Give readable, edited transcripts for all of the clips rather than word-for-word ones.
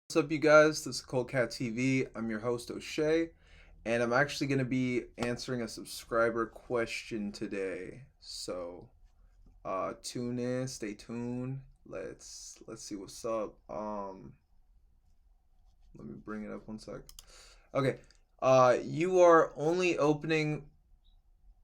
What's up, you guys? This is Cold Cat TV. I'm your host, O'Shea, and I'm actually going to be answering a subscriber question today. Tune in, stay tuned. Let's see what's up. Let me bring it up one sec. Okay. You are only opening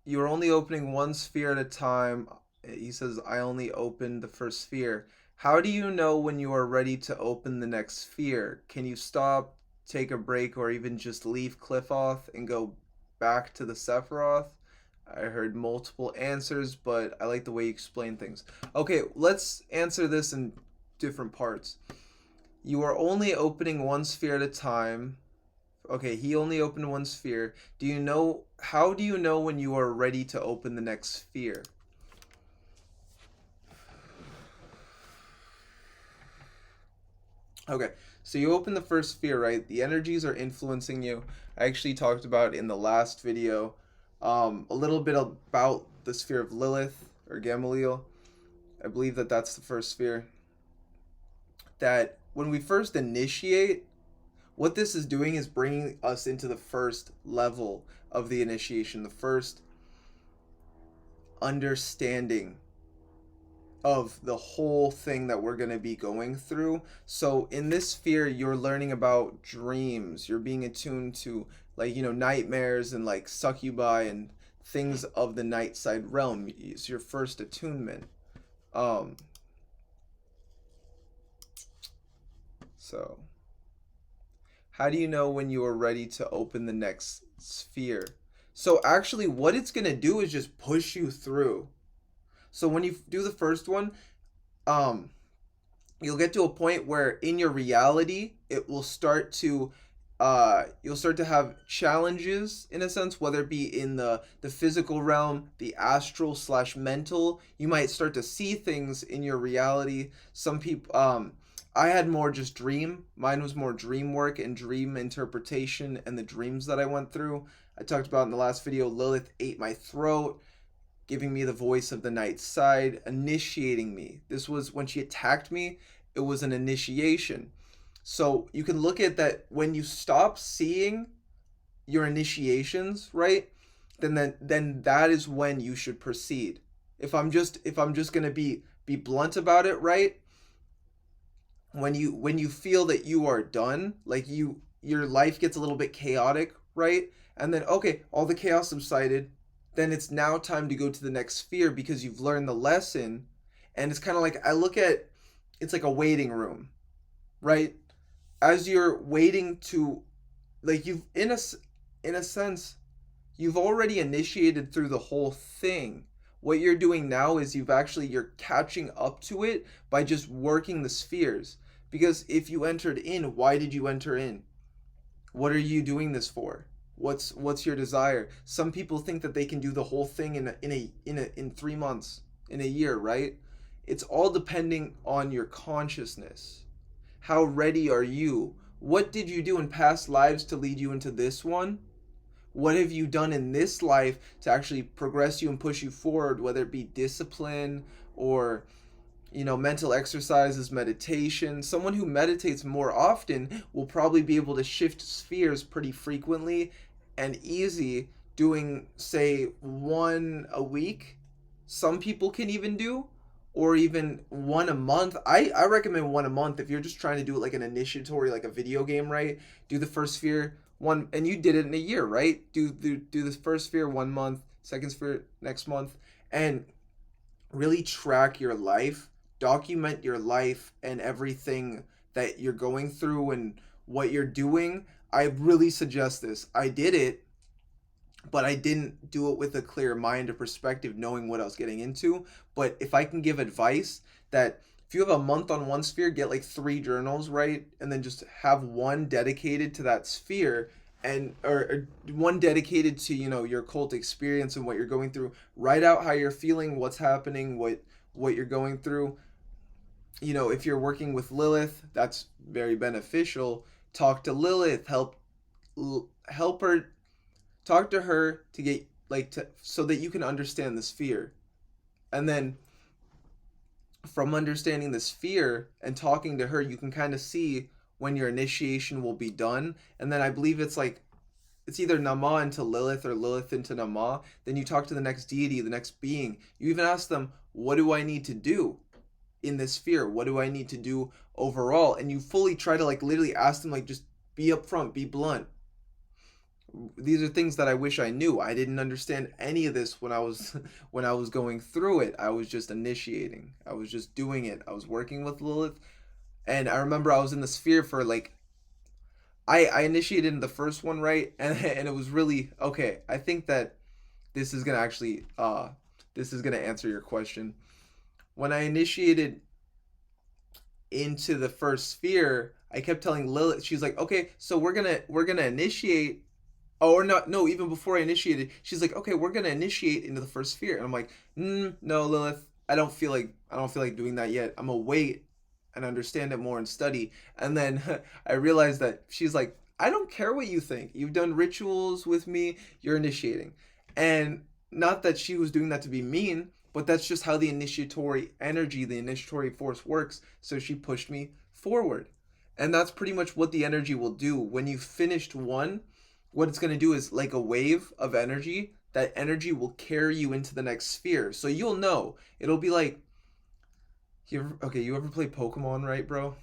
one sphere at a time. He says, I only opened the first sphere. How do you know when you are ready to open the next sphere? Can you stop, take a break, or even just leave qliphoth and go back to the Sephiroth? I heard multiple answers, but I like the way you explain things. Okay, let's answer this in different parts. You are only opening one sphere at a time. Okay, he only opened one sphere. How do you know when you are ready to open the next sphere? Okay, so you open the first sphere, right? The energies are influencing you. I actually talked about in the last video a little bit about the sphere of Lilith or Gamaliel. I believe that that's the first sphere. That when we first initiate, what this is doing is bringing us into the first level of the initiation, the first understanding of the whole thing that we're going to be going through. So in this sphere, you're learning about dreams. You're being attuned to, like, nightmares and like succubi and things of the night side realm. It's your first attunement. Um so how do you know when you are ready to open the next sphere? So actually what it's going to do is just push you through. So when you do the first one, um you'll get to a point where in your reality it will start to you'll start to have challenges in a sense, whether it be in the physical realm, the astral slash mental. You might start to see things in your reality. Some people, I had more just dream. Mine was more dream work and dream interpretation and the dreams that I went through. I talked about in the last video, Lilith ate my throat, giving me the voice of the night side, initiating me. This was when she attacked me, it was an initiation. So you can look at that when you stop seeing your initiations, right? Then that is when you should proceed. If I'm just gonna be blunt about it, right? When you feel that you are done, like your life gets a little bit chaotic, right? And then okay, all the chaos subsided, then it's now time to go to the next sphere because you've learned the lesson. And it's kind of like, I look at it's like a waiting room, right? As you're waiting to, like, you've in a sense you've already initiated through the whole thing. What you're doing now is you're catching up to it by just working the spheres. Because if you entered in, why did you enter in? What are you doing this for? What's your desire? Some people think that they can do the whole thing in 3 months, in a year, right? It's all depending on your consciousness. How ready are you? What did you do in past lives to lead you into this one? What have you done in this life to actually progress you and push you forward, whether it be discipline or mental exercises, meditation? Someone who meditates more often will probably be able to shift spheres pretty frequently and easy, doing, say, one a week. Some people can even do, or even one a month. I recommend one a month if you're just trying to do it like an initiatory, like a video game, right? Do the first sphere one, and you did it in a year, right? Do the first sphere 1 month, second sphere next month, and really track your life, document your life and everything that you're going through and what you're doing. I really suggest this. I did it, but I didn't do it with a clear mind or perspective, knowing what I was getting into. But if I can give advice, that if you have a month on one sphere, get like 3 journals, right? And then just have one dedicated to that sphere, and or one dedicated to your cult experience and what you're going through. Write out how you're feeling, what's happening, what you're going through. If you're working with Lilith, that's very beneficial. Talk to Lilith, help her, talk to her to get, like, to so that you can understand the sphere. And then from understanding the sphere and talking to her, you can kind of see when your initiation will be done. And then I believe it's like it's either Nama into Lilith or Lilith into Nama. Then you talk to the next deity, the next being. You even ask them, what do I need to do in this sphere? What do I need to do overall? And you fully try to like literally ask them, like, just be upfront, be blunt. These are things that I wish I knew. I didn't understand any of this when I was when I was going through it. I was just initiating. I was just doing it. I was working with Lilith, and I remember I was in the sphere for like I initiated in the first one, right? And it was really okay. I think that this is gonna actually this is gonna answer your question. When I initiated into the first sphere, I kept telling Lilith, she's like, okay, so we're gonna initiate. Oh, or not? No, even before I initiated, she's like, okay, we're gonna initiate into the first sphere, and I'm like, no, Lilith, I don't feel like doing that yet. I'm gonna wait and understand it more and study. And then I realized that she's like, I don't care what you think. You've done rituals with me. You're initiating, and not that she was doing that to be mean, but that's just how the initiatory energy, the initiatory force works. So she pushed me forward, and that's pretty much what the energy will do when you've finished one. What it's going to do is like a wave of energy. That energy will carry you into the next sphere. So you'll know. It'll be like you ever play Pokemon, right, bro?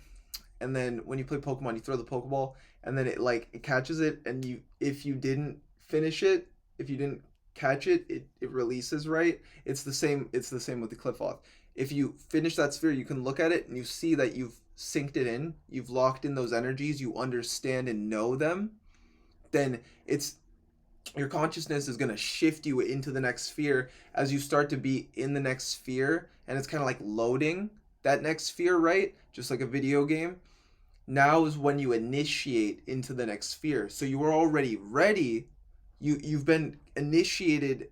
And then when you play Pokemon, you throw the Pokeball, and then it catches it, and you if you didn't finish it, if you didn't catch it, it releases, right? It's the same with the qliphoth. If you finish that sphere, you can look at it and you see that you've synced it in, you've locked in those energies, you understand and know them. Then it's your consciousness is going to shift you into the next sphere as you start to be in the next sphere, and it's kind of like loading that next sphere, right? Just like a video game. Now is when you initiate into the next sphere. So you are already ready. You've been initiated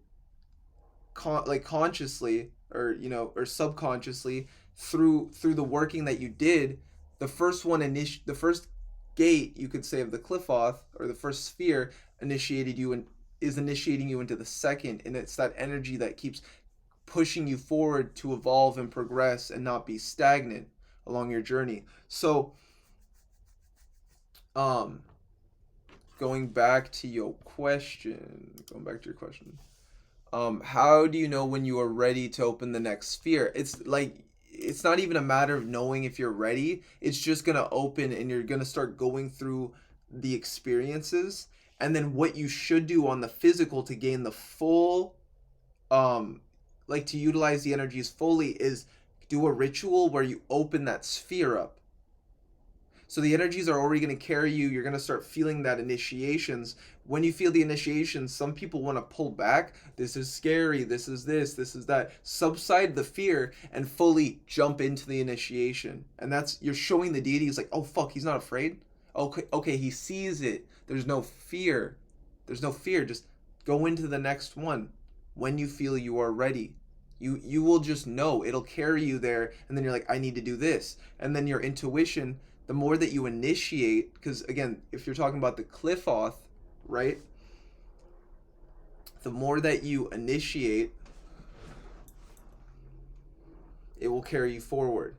like consciously, or or subconsciously, through the working that you did. The first one the first gate, you could say, of the qliphoth, or the first sphere, initiated you and is initiating you into the second, and it's that energy that keeps pushing you forward to evolve and progress and not be stagnant along your journey. So um going back to your question, how do you know when you are ready to open the next sphere? It's like it's not even a matter of knowing if you're ready. It's just gonna open, and you're gonna start going through the experiences. And then what you should do on the physical to gain the full like to utilize the energies fully is do a ritual where you open that sphere up. So the energies are already going to carry you. You're going to start feeling that initiations. When you feel the initiations, some people want to pull back. This is scary. This is this. This is that. Subside the fear and fully jump into the initiation. And that's, you're showing the deity is like, oh fuck, he's not afraid. Okay, he sees it. There's no fear. There's no fear. Just go into the next one when you feel you are ready. You will just know. It'll carry you there, and then you're like, I need to do this. And then your intuition, the more that you initiate, because again, if you're talking about the qliphoth, right? The more that you initiate, it will carry you forward.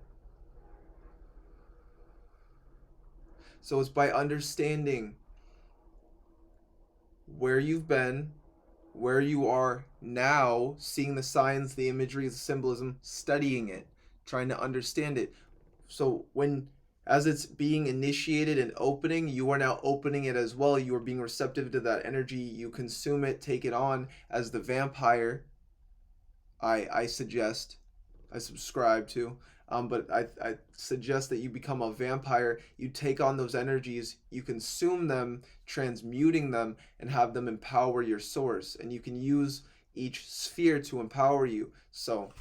So it's by understanding where you've been, where you are now, seeing the signs, the imagery, the symbolism, studying it, trying to understand it. So when, as it's being initiated and opening, you are now opening it as well. You are being receptive to that energy. You consume it, take it on as the vampire. I suggest, I subscribe to. But I suggest that you become a vampire. You take on those energies, you consume them, transmuting them, and have them empower your source. And you can use each sphere to empower you. So,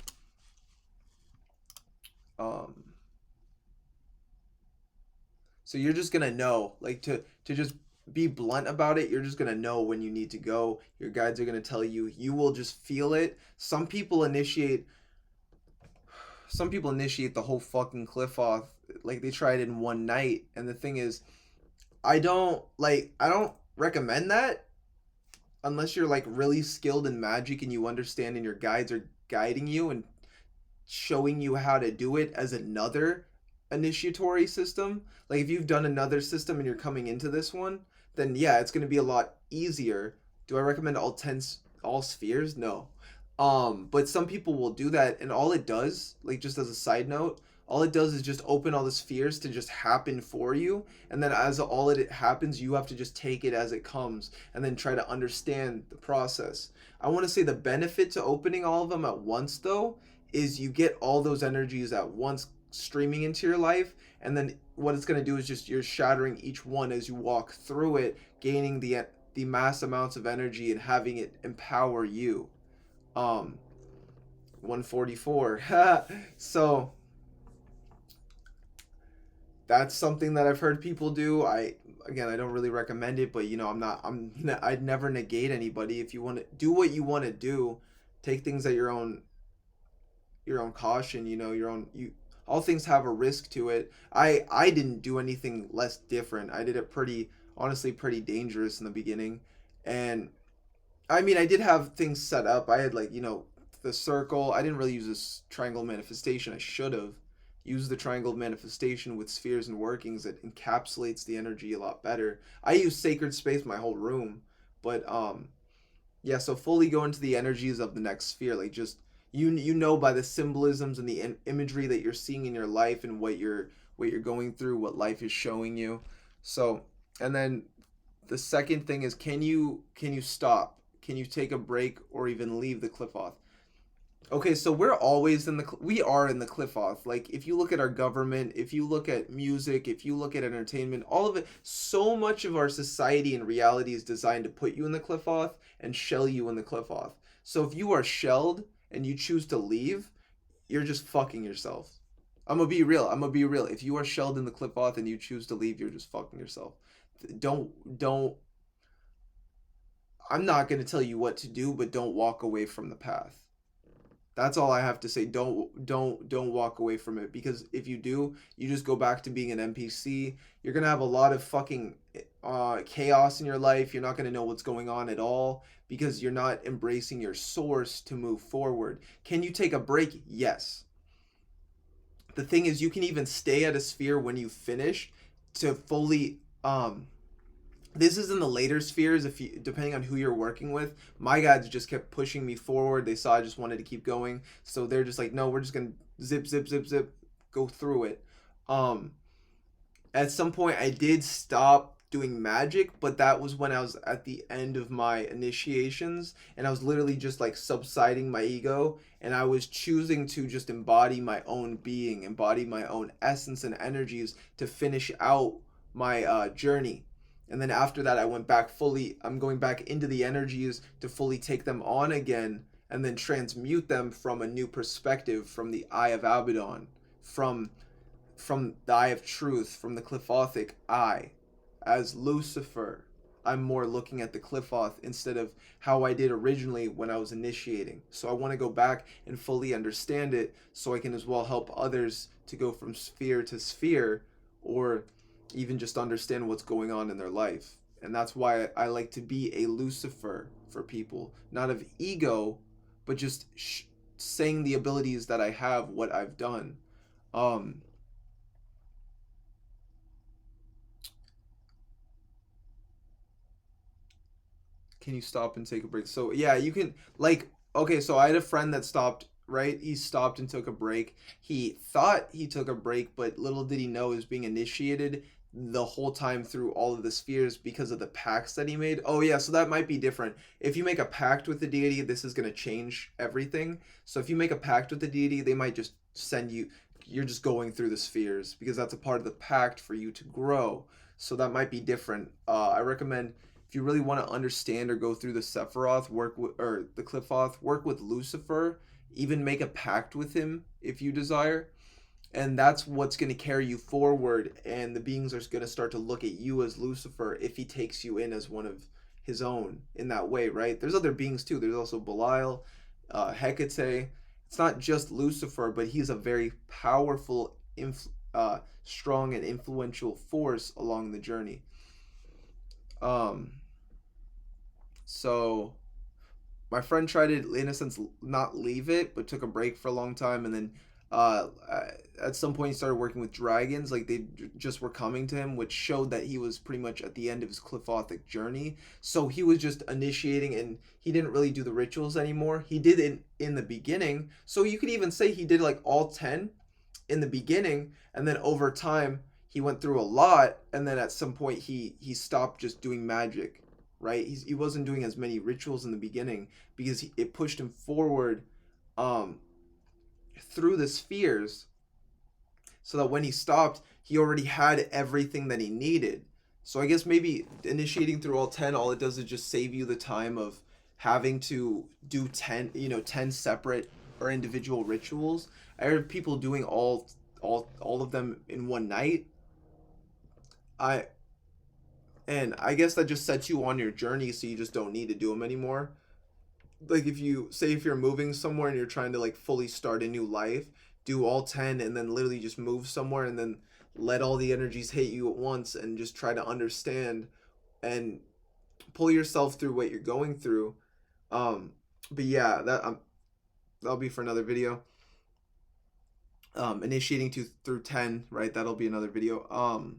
so you're just gonna know, like to just be blunt about it. You're just gonna know when you need to go. Your guides are gonna tell you. You will just feel it. Some people initiate the whole fucking qliphoth, like they try it in one night. And the thing is, I don't recommend that unless you're like really skilled in magic and you understand, and your guides are guiding you and showing you how to do it as another initiatory system, like if you've done another system and you're coming into this one, then yeah, it's going to be a lot easier. Do I recommend all spheres? No. But some people will do that, and all it does, like just as a side note, all it does is just open all the spheres to just happen for you, and then as all it happens, you have to just take it as it comes, and then try to understand the process. I want to say the benefit to opening all of them at once, though, is you get all those energies at once streaming into your life, and then what it's going to do is just you're shattering each one as you walk through it, gaining the mass amounts of energy and having it empower you. um 144. So that's something that I've heard people do. I don't really recommend it, but I'd never negate anybody. If you want to do what you want to do, take things at your own caution. You all things have a risk to it. I didn't do anything less different. I did it pretty honestly pretty dangerous in the beginning. And I mean, I did have things set up. I had, like, the circle. I didn't really use this triangle manifestation. I should have used the triangle manifestation with spheres and workings. It encapsulates the energy a lot better. I use sacred space my whole room, but yeah. So fully go into the energies of the next sphere. Like, just by the symbolisms and the imagery that you're seeing in your life and what you're going through, what life is showing you. So, and then the second thing is, can you stop? Can you take a break or even leave the qliphoth? Okay, so we are in the qliphoth. Like, if you look at our government, if you look at music, if you look at entertainment, all of it, so much of our society and reality is designed to put you in the qliphoth and shell you in the qliphoth. So if you are shelled and you choose to leave, you're just fucking yourself. I'm gonna be real. I'm gonna be real. If you are shelled in the qliphoth and you choose to leave, you're just fucking yourself. Don't. I'm not gonna tell you what to do, but don't walk away from the path. That's all I have to say. Don't walk away from it, because if you do, you just go back to being an NPC. You're gonna have a lot of fucking chaos in your life. You're not gonna know what's going on at all because you're not embracing your source to move forward. Can you take a break? Yes. The thing is, you can even stay at a sphere when you finish to fully this is in the later spheres, if you, depending on who you're working with. My guides just kept pushing me forward. They saw I just wanted to keep going, so they're just like, no, we're just gonna zip zip zip zip go through it. um at some point I did stop doing magic, but that was when I was at the end of my initiations, and I was literally just like subsiding my ego, and I was choosing to just embody my own being, embody my own essence and energies to finish out my journey. And then after that, I'm going back into the energies to fully take them on again, and then transmute them from a new perspective, from the eye of Abaddon, from the eye of truth, from the qliphothic eye. As Lucifer, I'm more looking at the qliphoth instead of how I did originally when I was initiating. So I want to go back and fully understand it, so I can as well help others to go from sphere to sphere, or even just understand what's going on in their life. And that's why I like to be a Lucifer for people, not of ego, but just saying the abilities that I have, what I've done. Um, can you stop and take a break? So yeah, you can, like, okay, so I had a friend that stopped, right? He stopped and took a break. He thought he took a break, but little did he know he was being initiated the whole time through all of the spheres because of the pacts that he made. Oh yeah, so that might be different. If you make a pact with the deity, this is going to change everything. So if you make a pact with the deity, they might just send you, you're just going through the spheres because that's a part of the pact for you to grow. So that might be different. I recommend, if you really want to understand or go through the Sephiroth, or the qliphoth, work with Lucifer, even make a pact with him if you desire. And that's what's going to carry you forward, and the beings are going to start to look at you as Lucifer if he takes you in as one of his own in that way, right? There's other beings too. There's also Belial, Hecate. It's not just Lucifer, but he's a very powerful, strong and influential force along the journey. um so my friend tried to, in a sense, not leave it, but took a break for a long time, and then At some point he started working with dragons, like they just were coming to him, which showed that he was pretty much at the end of his qliphothic journey. So he was just initiating, and he didn't really do the rituals anymore. He did it in the beginning, so you could even say he did like all 10 in the beginning, and then over time he went through a lot, and then at some point he stopped just doing magic, right? He wasn't doing as many rituals in the beginning because it pushed him forward um through the spheres, so that when he stopped, he already had everything that he needed. So I guess maybe initiating through all 10, all it does is just save you the time of having to do 10, 10 separate or individual rituals. I heard people doing all of them in one night. I and I guess that just sets you on your journey, so you just don't need to do them anymore. Like if you say, if you're moving somewhere and you're trying to like fully start a new life, do all 10 and then literally just move somewhere, and then let all the energies hit you at once, and just try to understand and pull yourself through what you're going through. But yeah, that'll be for another video. Initiating through 10, right? That'll be another video.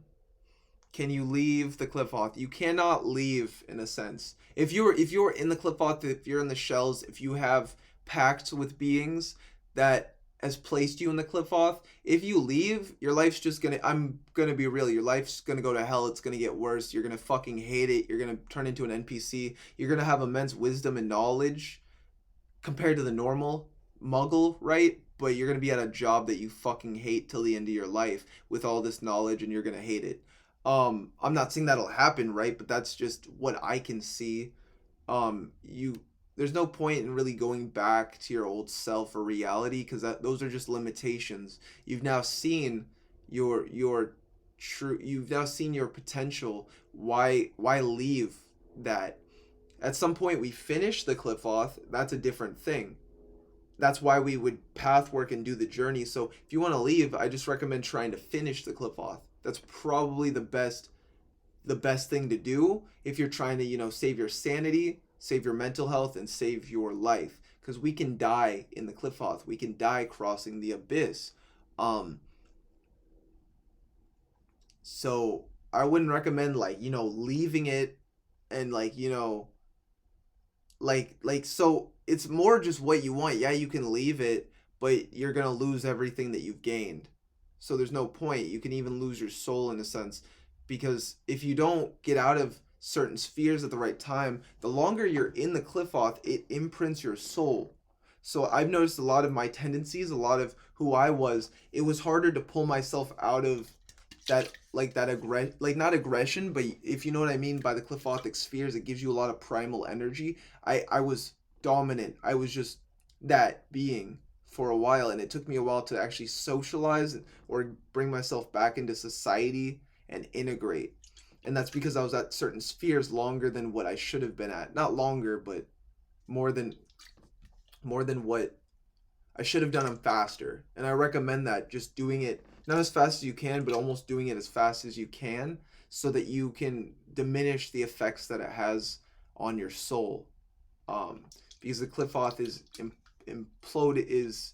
Can you leave the qliphoth? You cannot leave, in a sense. If you're in the qliphoth, if you're in the shells, if you have pacts with beings that has placed you in the qliphoth, if you leave, your life's just gonna, I'm gonna be real, your life's gonna go to hell. It's gonna get worse. You're gonna fucking hate it. You're gonna turn into an NPC. You're gonna have immense wisdom and knowledge compared to the normal muggle, right? But you're gonna be at a job that you fucking hate till the end of your life with all this knowledge, and you're gonna hate it. I'm not saying that'll happen, right? But that's just what I can see. You There's no point in really going back to your old self or reality, because those are just limitations. You've now seen your true. You've now seen your potential. Why leave that? At some point, we finish the qliphoth. That's a different thing. That's why we would path work and do the journey. So if you want to leave, I just recommend trying to finish the qliphoth. That's probably the best thing to do if you're trying to, save your sanity, save your mental health, and save your life. Because we can die in the qliphoth. We can die crossing the abyss. So I wouldn't recommend, like, leaving it, and so it's more just what you want. Yeah, you can leave it, but you're gonna lose everything that you've gained. So there's no point. You can even lose your soul, in a sense, because if you don't get out of certain spheres at the right time, the longer you're in the qliphoth, it imprints your soul. So I've noticed a lot of my tendencies, a lot of who I was, it was harder to pull myself out of not aggression, but if you know what I mean by the qliphothic spheres, it gives you a lot of primal energy. I was dominant. I was just that being for a while, and it took me a while to actually socialize or bring myself back into society and integrate. And that's because I was at certain spheres longer than what I should have been at. Not longer, but more than what I should have done them faster. And I recommend that, just doing it not as fast as you can, but almost doing it as fast as you can, so that you can diminish the effects that it has on your soul. Because the qliphoth is implode is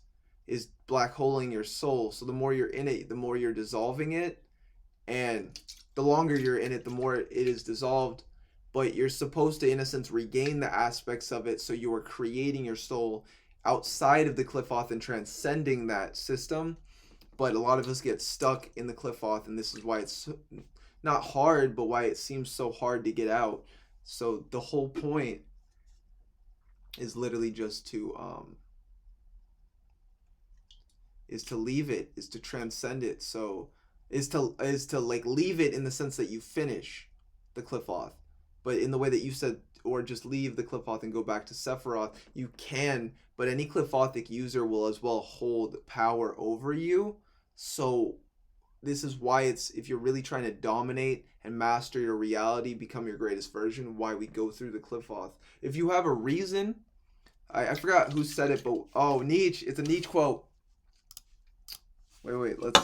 black holing your soul. So the more you're in it, the more you're dissolving it, and the longer you're in it, the more it is dissolved. But you're supposed to, in a sense, regain the aspects of it, so you are creating your soul outside of the qliphoth and transcending that system. But a lot of us get stuck in the qliphoth, and this is why it's not hard, but why it seems so hard to get out. So the whole point is literally just to leave it, is to transcend it. So is to like leave it in the sense that you finish the qliphoth, but in the way that you said, or just leave the qliphoth and go back to Sephiroth, you can, but any qliphothic user will as well hold power over you. So this is why it's, if you're really trying to dominate and master your reality, become your greatest version, why we go through the qliphoth. If you have a reason, I forgot who said it, but Nietzsche, it's a Nietzsche quote. Wait, let's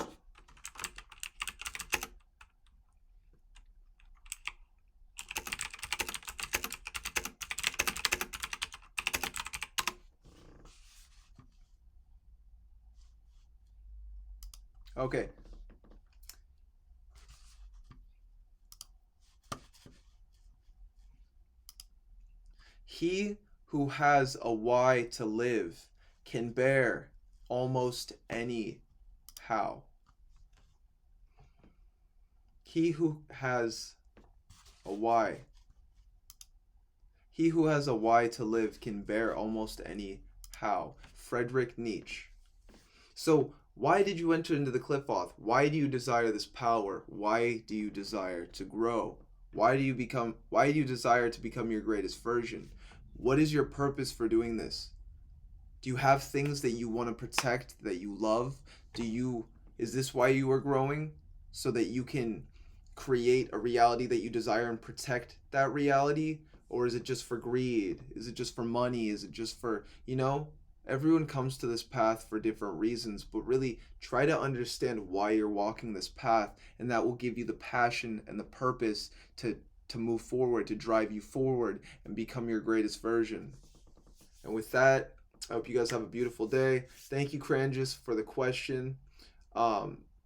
Okay. He who has a why to live can bear almost any how. He who has a why. He who has a why to live can bear almost any how. Friedrich Nietzsche. So, why did you enter into the qliphoth? Why do you desire this power? Why do you desire to grow? Why do you desire to become your greatest version? What is your purpose for doing this? Do you have things that you want to protect, that you love? Is this why you are growing? So that you can create a reality that you desire and protect that reality? Or is it just for greed? Is it just for money? Is it just for, everyone comes to this path for different reasons, but really try to understand why you're walking this path, and that will give you the passion and the purpose to move forward, to drive you forward and become your greatest version. And with that, I hope you guys have a beautiful day. Thank you, Cranjus, for the question.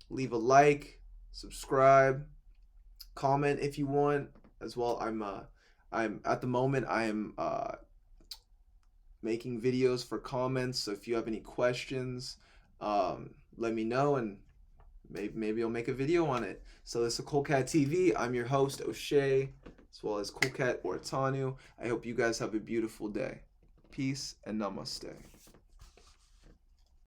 Leave a like, subscribe, comment if you want as well. I'm at the moment I am making videos for comments. So if you have any questions, let me know, and maybe I'll make a video on it. So this is Coolcat TV. I'm your host, O'Shea, as well as Coolcat or Tanu. I hope you guys have a beautiful day. Peace and namaste.